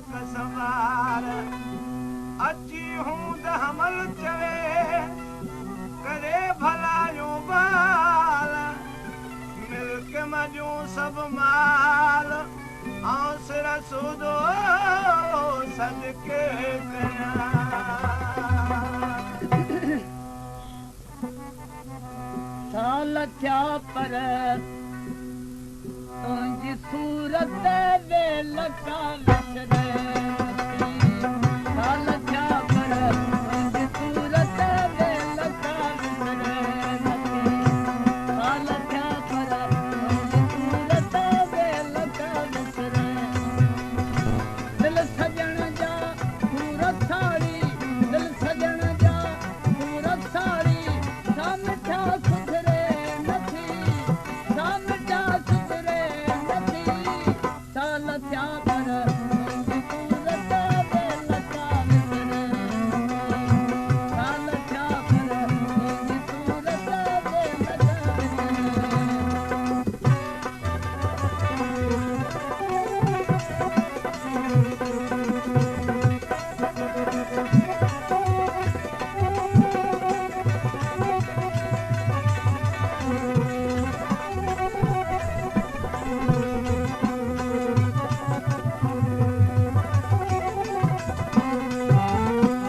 कसवार अची हूंद हमल चवे करे भलायूं बाल मिल्क मजूं सब माल आऊं सिर सूदो सदके कयां साल थिया पर तुंहिंजी सूरत वे लका विसरे साल थिया पर तुंहिंजी सूरत वे लका विसरे साल थिया पर तुंहिंजी सूरत वे लका विसरे दिल सजण जा सूरत साड़ी दिल सजण जा सूरत साड़ी साम थिया सुधरे नथी साम थिया सुधरे नथी साल थिया पर तुंहिंजी सूरत वे लका विसरे साल थिया पर तुंहिंजी सूरत वे लका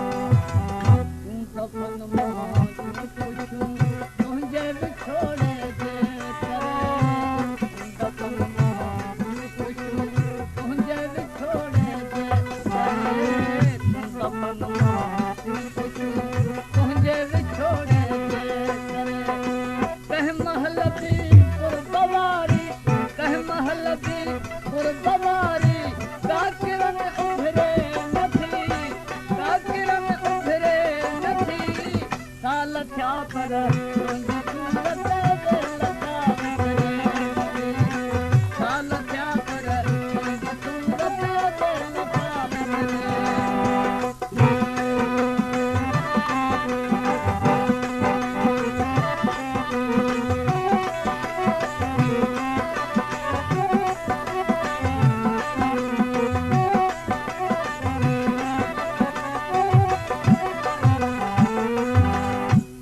तूं सपन मां पुछूं तुंहिंजे विछोड़े जे करे तूं सपन मां पुछूं तुंहिंजे विछोड़े जे करे तूं सपन मां पुछूं तुंहिंजे विछोड़े जे करे कंहिं महल बि पुरबवारी कंहिं महल बि पुरबवारी काकिर में उभरे नथी काकिर में उभरे नथी साल थिया पर तुंहिंजी सूरत वे लका विसरे साल थिया पर तुंहिंजी सूरत वे लका विसरे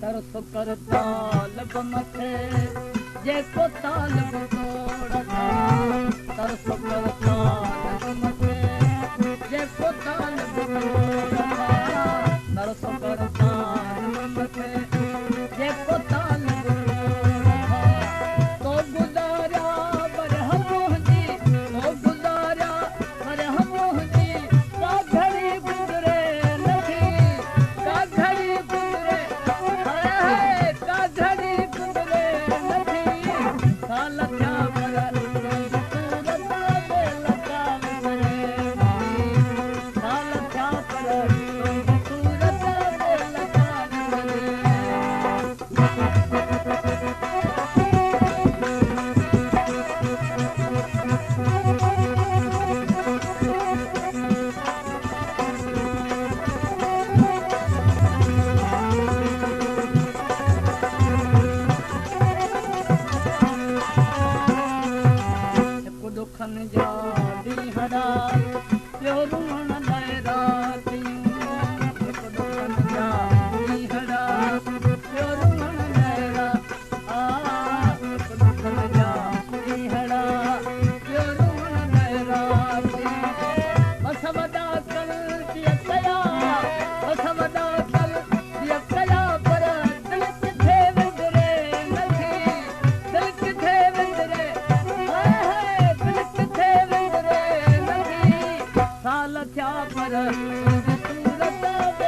तरस कर तालब मथे जेको तालब तोड़ता तरस कर तालब मथे जेको तालब तोड़ता तरस कर तालब मथे जेको तालब तोड़ता तो गुज़ारिया बरहम मुंहिंजी तो गुज़ारिया बरहम मुंहिंजी का घड़ी गुज़रे नथी का घड़ी गुज़रे हाय का घड़ी गुज़रे नथी साल थिया पर तुंहिंजी सूरत वे लका विसरे साल थिया पर तुंहिंजी सूरत वे लका विसरे हिकु दुखनि जा ॾींहं ॿियो रुअण लाइ रातियूं हिकु दुखनि जा ॾींहं ॿियो रुअण लाइ हिकु दुखनि जा ॾींहं ॿियो रुअण लाइ रातियूं बस वॾा कल दिया कया बस वॾा कल दिया कया पर दिल किथे विंदरे नथी दिल किथे विंदरे हाय दिल किथे विंदरे नथी साल थिया पर तुंहिंजी सूरत वे